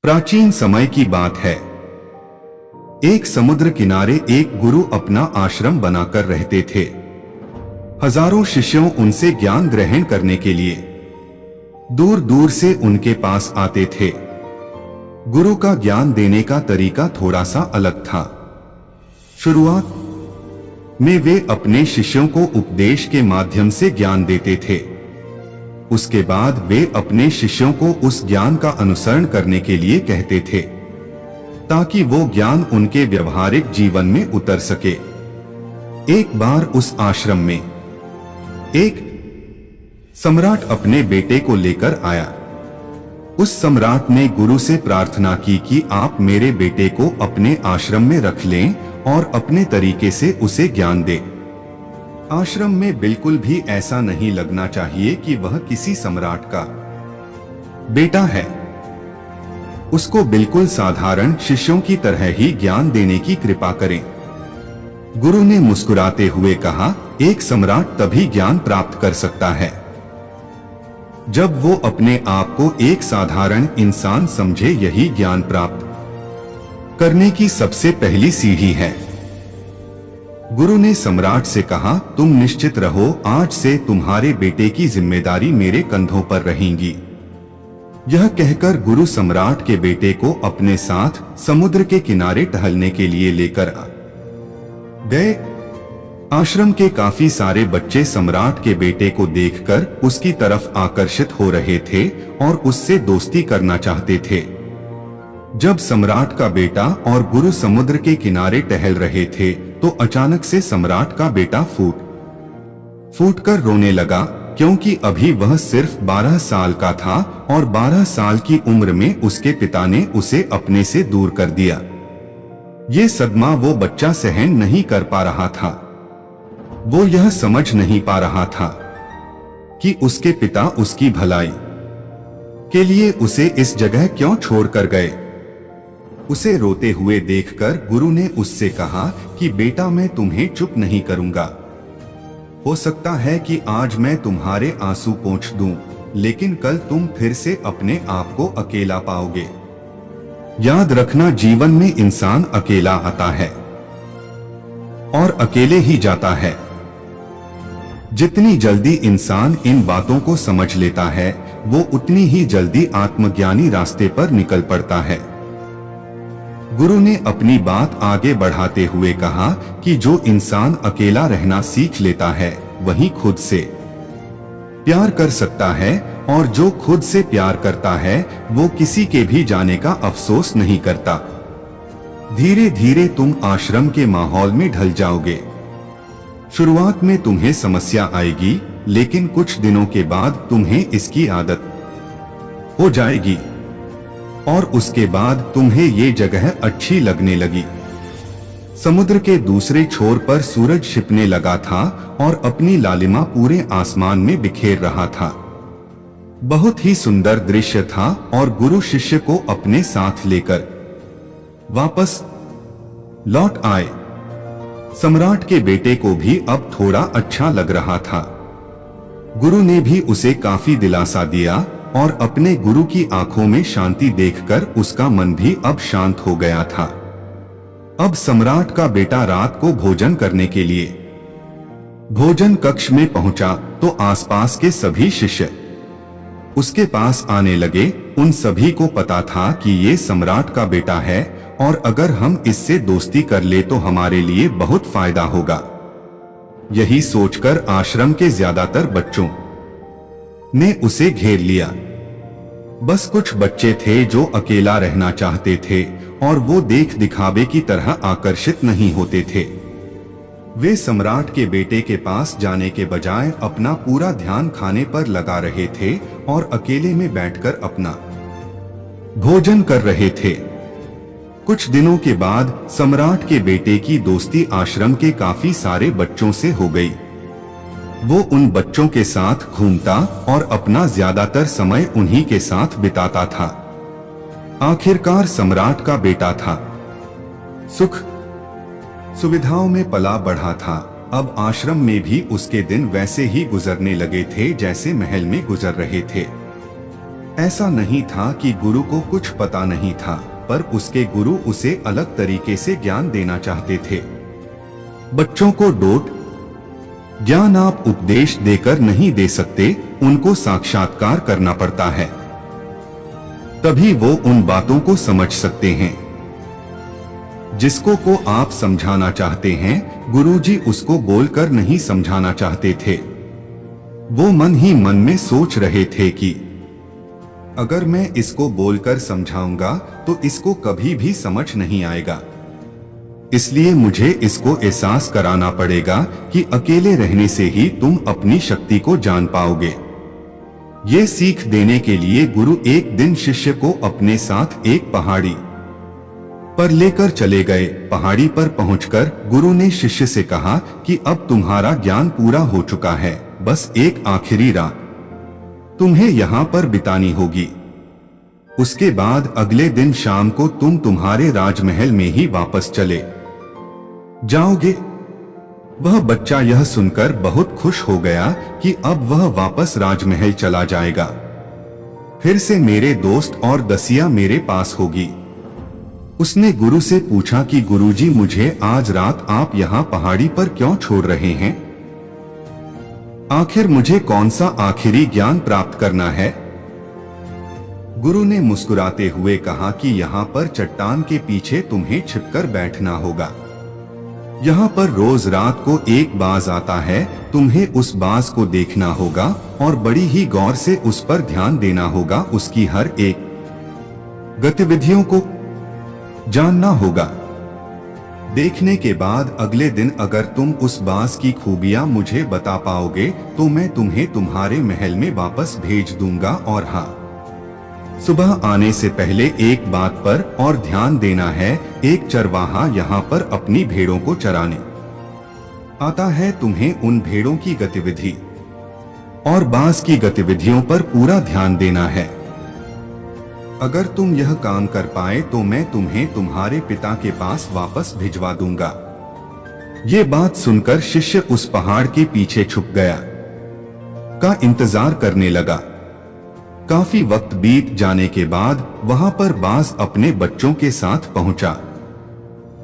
प्राचीन समय की बात है। एक समुद्र किनारे एक गुरु अपना आश्रम बनाकर रहते थे। हजारों शिष्यों उनसे ज्ञान ग्रहण करने के लिए दूर दूर से उनके पास आते थे। गुरु का ज्ञान देने का तरीका थोड़ा सा अलग था। शुरुआत में वे अपने शिष्यों को उपदेश के माध्यम से ज्ञान देते थे। उसके बाद वे अपने शिष्यों को उस ज्ञान का अनुसरण करने के लिए कहते थे ताकि वो ज्ञान उनके व्यवहारिक जीवन में उतर सके। एक बार उस आश्रम में एक सम्राट अपने बेटे को लेकर आया। उस सम्राट ने गुरु से प्रार्थना की कि आप मेरे बेटे को अपने आश्रम में रख लें और अपने तरीके से उसे ज्ञान दें। आश्रम में बिल्कुल भी ऐसा नहीं लगना चाहिए कि वह किसी सम्राट का बेटा है। उसको बिल्कुल साधारण शिष्यों की तरह ही ज्ञान देने की कृपा करें। गुरु ने मुस्कुराते हुए कहा, एक सम्राट तभी ज्ञान प्राप्त कर सकता है जब वो अपने आप को एक साधारण इंसान समझे। यही ज्ञान प्राप्त करने की सबसे पहली सीढ़ी है। गुरु ने सम्राट से कहा, तुम निश्चित रहो, आज से तुम्हारे बेटे की जिम्मेदारी मेरे कंधों पर रहेंगी। यह कहकर गुरु सम्राट के बेटे को अपने साथ समुद्र के किनारे टहलने के लिए लेकर आ गए। आश्रम के काफी सारे बच्चे सम्राट के बेटे को देखकर उसकी तरफ आकर्षित हो रहे थे और उससे दोस्ती करना चाहते थे। जब सम्राट का बेटा और गुरु समुद्र के किनारे टहल रहे थे तो अचानक से सम्राट का बेटा फूट कर रोने लगा, क्योंकि अभी वह सिर्फ 12 साल का था और 12 साल की उम्र में उसके पिता ने उसे अपने से दूर कर दिया। ये सदमा वो बच्चा सहन नहीं कर पा रहा था। वो यह समझ नहीं पा रहा था कि उसके पिता उसकी भलाई के लिए उसे इस जगह क्यों छोड़कर गए। उसे रोते हुए देखकर गुरु ने उससे कहा कि बेटा, मैं तुम्हें चुप नहीं करूंगा। हो सकता है कि आज मैं तुम्हारे आंसू पोंछ दूं, लेकिन कल तुम फिर से अपने आप को अकेला पाओगे। याद रखना, जीवन में इंसान अकेला आता है और अकेले ही जाता है। जितनी जल्दी इंसान इन बातों को समझ लेता है, वो उतनी ही जल्दी आत्मज्ञानी रास्ते पर निकल पड़ता है। गुरु ने अपनी बात आगे बढ़ाते हुए कहा कि जो इंसान अकेला रहना सीख लेता है वही खुद से प्यार कर सकता है, और जो खुद से प्यार करता है वो किसी के भी जाने का अफसोस नहीं करता। धीरे धीरे तुम आश्रम के माहौल में ढल जाओगे। शुरुआत में तुम्हें समस्या आएगी, लेकिन कुछ दिनों के बाद तुम्हें इसकी आदत हो जाएगी और उसके बाद तुम्हें ये जगह अच्छी लगने लगी। समुद्र के दूसरे छोर पर सूरज छिपने लगा था और अपनी लालिमा पूरे आसमान में बिखेर रहा था। बहुत ही सुंदर दृश्य था और गुरु शिष्य को अपने साथ लेकर वापस लौट आए। सम्राट के बेटे को भी अब थोड़ा अच्छा लग रहा था। गुरु ने भी उसे काफी दिलासा दिया और अपने गुरु की आंखों में शांति देखकर उसका मन भी अब शांत हो गया था। अब सम्राट का बेटा रात को भोजन करने के लिए भोजन कक्ष में पहुंचा तो आसपास के सभी शिष्य उसके पास आने लगे। उन सभी को पता था कि ये सम्राट का बेटा है और अगर हम इससे दोस्ती कर ले तो हमारे लिए बहुत फायदा होगा। यही सोचकर आश्रम के ज्यादातर बच्चों ने उसे घेर लिया। बस कुछ बच्चे थे जो अकेला रहना चाहते थे और वो देख दिखावे की तरह आकर्षित नहीं होते थे। वे सम्राट के बेटे के पास जाने के बजाय अपना पूरा ध्यान खाने पर लगा रहे थे और अकेले में बैठकर अपना भोजन कर रहे थे। कुछ दिनों के बाद सम्राट के बेटे की दोस्ती आश्रम के काफी सारे बच्चों से हो गई। वो उन बच्चों के साथ घूमता और अपना ज्यादातर समय उन्हीं के साथ बिताता था। आखिरकार सम्राट का बेटा था, सुख सुविधाओं में पला बढ़ा था। अब आश्रम में भी उसके दिन वैसे ही गुजरने लगे थे जैसे महल में गुजर रहे थे। ऐसा नहीं था कि गुरु को कुछ पता नहीं था, पर उसके गुरु उसे अलग तरीके से ज्ञान देना चाहते थे। बच्चों को डोट ज्ञान आप उपदेश देकर नहीं दे सकते, उनको साक्षात्कार करना पड़ता है, तभी वो उन बातों को समझ सकते हैं। जिसको को आप समझाना चाहते हैं, गुरुजी उसको बोलकर नहीं समझाना चाहते थे। वो मन ही मन में सोच रहे थे कि अगर मैं इसको बोलकर समझाऊंगा तो इसको कभी भी समझ नहीं आएगा, इसलिए मुझे इसको एहसास कराना पड़ेगा कि अकेले रहने से ही तुम अपनी शक्ति को जान पाओगे। ये सीख देने के लिए गुरु एक दिन शिष्य को अपने साथ एक पहाड़ी पर लेकर चले गए। पहाड़ी पर पहुंचकर गुरु ने शिष्य से कहा कि अब तुम्हारा ज्ञान पूरा हो चुका है, बस एक आखिरी रात तुम्हें यहाँ पर बितानी होगी। उसके बाद अगले दिन शाम को तुम तुम्हारे राजमहल में ही वापस चले जाओगे। वह बच्चा यह सुनकर बहुत खुश हो गया कि अब वह वापस राजमहल चला जाएगा, फिर से मेरे दोस्त और दसिया मेरे पास होगी। उसने गुरु से पूछा कि गुरुजी, मुझे आज रात आप यहाँ पहाड़ी पर क्यों छोड़ रहे हैं? आखिर मुझे कौन सा आखिरी ज्ञान प्राप्त करना है? गुरु ने मुस्कुराते हुए कहा कि यहाँ पर चट्टान के पीछे तुम्हें छिपकर बैठना होगा। यहाँ पर रोज रात को एक बाज आता है, तुम्हें उस बाज को देखना होगा और बड़ी ही गौर से उस पर ध्यान देना होगा, उसकी हर एक गतिविधियों को जानना होगा। देखने के बाद अगले दिन अगर तुम उस बाज की खूबियां मुझे बता पाओगे तो मैं तुम्हें तुम्हारे महल में वापस भेज दूंगा। और हाँ, सुबह आने से पहले एक बात पर और ध्यान देना है, एक चरवाहा यहाँ पर अपनी भेड़ों को चराने आता है, तुम्हें उन भेड़ों की गतिविधि और बाज की गतिविधियों पर पूरा ध्यान देना है। अगर तुम यह काम कर पाए तो मैं तुम्हें तुम्हारे पिता के पास वापस भिजवा दूंगा। ये बात सुनकर शिष्य उस पहाड़ के पीछे छुप गया का इंतजार करने लगा। काफी वक्त बीत जाने के बाद वहां पर बाज अपने बच्चों के साथ पहुंचा।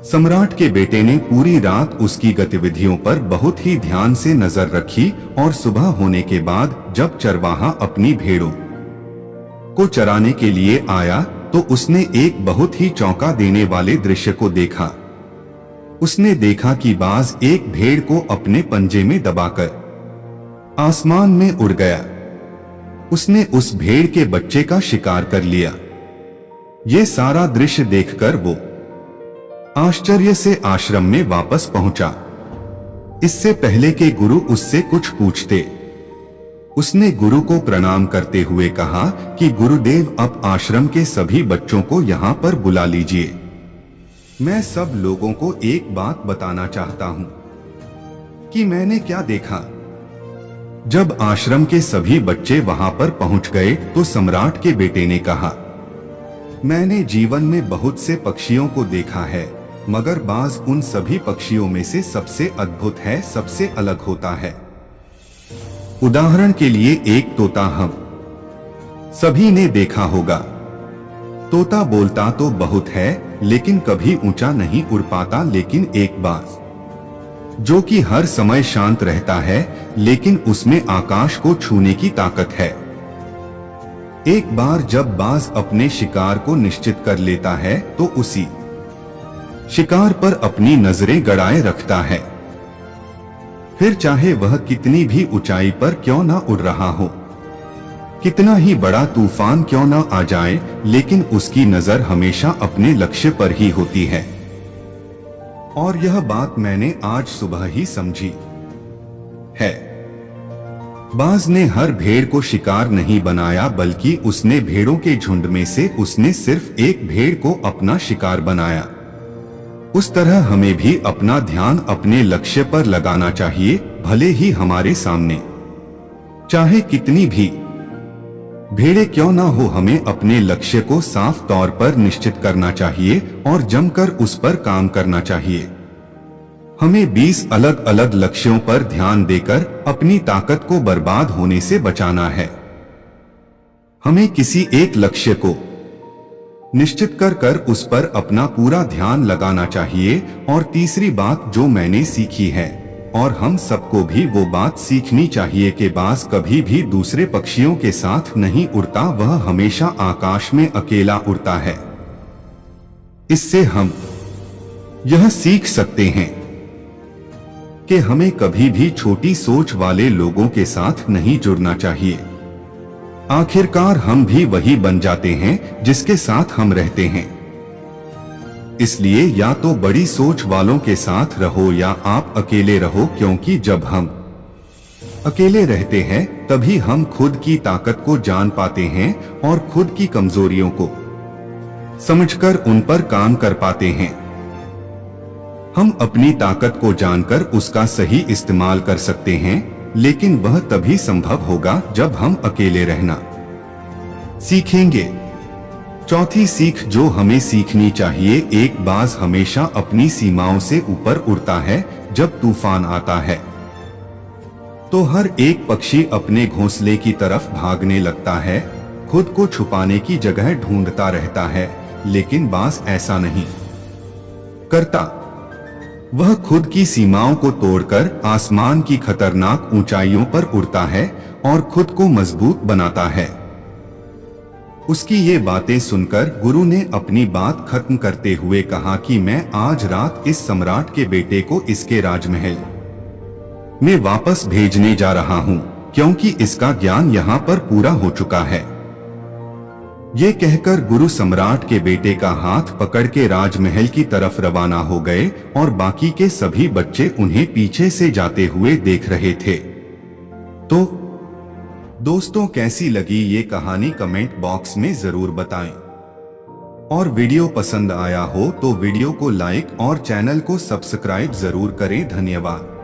सम्राट के बेटे ने पूरी रात उसकी गतिविधियों पर बहुत ही ध्यान से नजर रखी और सुबह होने के बाद जब चरवाहा अपनी भेड़ों को चराने के लिए आया तो उसने एक बहुत ही चौंका देने वाले दृश्य को देखा। उसने देखा कि बाज एक भेड़ को अपने पंजे में दबाकर आसमान में उड़ गया। उसने उस भेड़ के बच्चे का शिकार कर लिया। ये सारा दृश्य देखकर वो आश्चर्य से आश्रम में वापस पहुंचा। इससे पहले के गुरु उससे कुछ पूछते, उसने गुरु को प्रणाम करते हुए कहा कि गुरुदेव, अब आश्रम के सभी बच्चों को यहाँ पर बुला लीजिए। मैं सब लोगों को एक बात बताना चाहता हूँ कि मैंने क्या देखा। जब आश्रम के सभी बच्चे वहां पर पहुंच गए तो सम्राट के बेटे ने कहा, मैंने जीवन में बहुत से पक्षियों को देखा है, मगर बाज उन सभी पक्षियों में से सबसे अद्भुत है, सबसे अलग होता है। उदाहरण के लिए एक तोता हम सभी ने देखा होगा। तोता बोलता तो बहुत है लेकिन कभी ऊंचा नहीं उड़ पाता, लेकिन एक बाज जो कि हर समय शांत रहता है लेकिन उसमें आकाश को छूने की ताकत है। एक बार जब बाज अपने शिकार को निश्चित कर लेता है तो उसी शिकार पर अपनी नजरें गड़ाए रखता है, फिर चाहे वह कितनी भी ऊंचाई पर क्यों ना उड़ रहा हो, कितना ही बड़ा तूफान क्यों ना आ जाए, लेकिन उसकी नजर हमेशा अपने लक्ष्य पर ही होती है। और यह बात मैंने आज सुबह ही समझी है। बाज ने हर भेड़ को शिकार नहीं बनाया, बल्कि उसने भेड़ों के झुंड में से उसने सिर्फ एक भेड़ को अपना शिकार बनाया। उस तरह हमें भी अपना ध्यान अपने लक्ष्य पर लगाना चाहिए, भले ही हमारे सामने चाहे कितनी भी भेड़े क्यों ना हो, हमें अपने लक्ष्य को साफ तौर पर निश्चित करना चाहिए और जमकर उस पर काम करना चाहिए। हमें 20 अलग अलग लक्ष्यों पर ध्यान देकर अपनी ताकत को बर्बाद होने से बचाना है। हमें किसी एक लक्ष्य को निश्चित कर उस पर अपना पूरा ध्यान लगाना चाहिए। और तीसरी बात जो मैंने सीखी है, और हम सबको भी वो बात सीखनी चाहिए कि बाज कभी भी दूसरे पक्षियों के साथ नहीं उड़ता, वह हमेशा आकाश में अकेला उड़ता है। इससे हम यह सीख सकते हैं कि हमें कभी भी छोटी सोच वाले लोगों के साथ नहीं जुड़ना चाहिए। आखिरकार हम भी वही बन जाते हैं जिसके साथ हम रहते हैं। इसलिए या तो बड़ी सोच वालों के साथ रहो या आप अकेले रहो, क्योंकि जब हम अकेले रहते हैं तभी हम खुद की ताकत को जान पाते हैं और खुद की कमजोरियों को समझकर उन पर काम कर पाते हैं। हम अपनी ताकत को जानकर उसका सही इस्तेमाल कर सकते हैं, लेकिन वह तभी संभव होगा जब हम अकेले रहना सीखेंगे। चौथी सीख जो हमें सीखनी चाहिए, एक बाज हमेशा अपनी सीमाओं से ऊपर उड़ता है। जब तूफान आता है तो हर एक पक्षी अपने घोंसले की तरफ भागने लगता है, खुद को छुपाने की जगह ढूंढता रहता है, लेकिन बाज ऐसा नहीं करता। वह खुद की सीमाओं को तोड़कर आसमान की खतरनाक ऊंचाइयों पर उड़ता है और खुद को मजबूत बनाता है। उसकी ये बातें सुनकर गुरु ने अपनी बात खत्म करते हुए कहा कि मैं आज रात इस सम्राट के बेटे को इसके राजमहल में वापस भेजने जा रहा हूँ, क्योंकि इसका ज्ञान यहाँ पर पूरा हो चुका है। ये कहकर गुरु सम्राट के बेटे का हाथ पकड़ के राजमहल की तरफ रवाना हो गए और बाकी के सभी बच्चे उन्हें पीछे से जाते हुए देख रहे थे। तो दोस्तों, कैसी लगी ये कहानी कमेंट बॉक्स में जरूर बताएं। और वीडियो पसंद आया हो तो वीडियो को लाइक और चैनल को सब्सक्राइब जरूर करें। धन्यवाद।